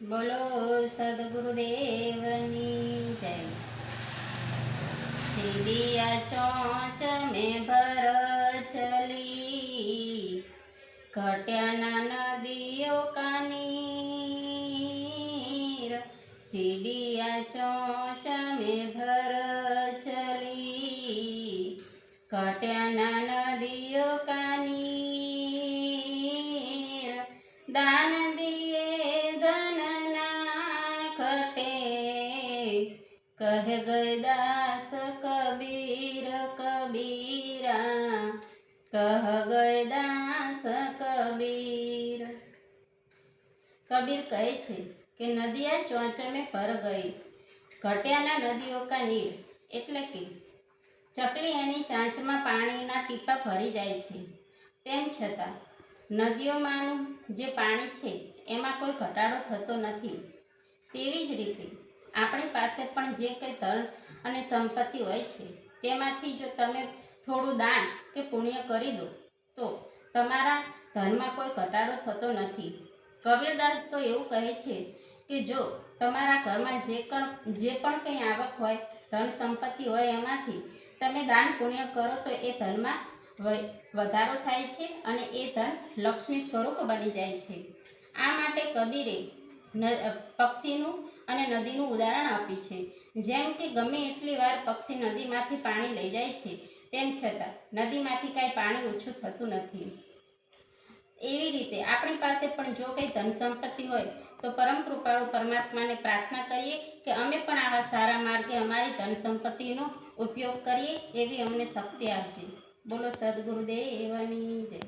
બોલો સદગુરુદેવની જય। ચીડિયા ચોંચ में भर चली, घट्याना नदियों का नीर। चीडिया चोंच में भर चली, घट्याना नदियों का नीर। दान दिए धन ना घटे, कह गए दास कबीर कबीरा, कह गए दास कबीर। कबीर कहे छे કે નદિયા ચોંચ में भर गई, ઘટ્યાના નદીઓ કા નીર, એટલે કે ચકલી એની ચાંચમાં પાણીના ટીપા ભરી જાય છે, તેમ છતાં નદીઓમાંનું જે પાણી છે એમાં કોઈ ઘટાડો થતો નથી। તેવી જ રીતે આપણી પાસે પણ જે કંઈ ધન અને સંપત્તિ હોય છે તેમાંથી જો તમે થોડું દાન કે પુણ્ય કરી દો તો તમારા ધનમાં કોઈ ઘટાડો થતો નથી। કબીરદાસ તો એવું કહે છે કે જો તમારા ઘરમાં જે પણ કંઈ આવક હોય, ધન સંપત્તિ હોય, એમાંથી તમે દાન પુણ્ય કરો તો એ ધનમાં વધારો થાય છે અને એ ધન લક્ષ્મી સ્વરૂપ બની જાય છે। આ માટે કબીરે પક્ષીનું અને નદીનું ઉદાહરણ આપ્યું છે। જેમ કે ગમે એટલી વાર પક્ષી નદીમાંથી પાણી લઈ જાય છે, તેમ છતાં નદીમાંથી કાંઈ પાણી ઓછું થતું નથી। એવી રીતે આપણી પાસે પણ જો કંઈ ધન સંપત્તિ હોય તો પરમ કૃપાળુ પરમાત્માને પ્રાર્થના કરીએ કે અમે પણ આવા સારા માર્ગે અમારી ધન સંપત્તિનો ઉપયોગ કરીએ, એવી અમને શક્તિ આપજે। બોલો સદગુરુદેવની જય।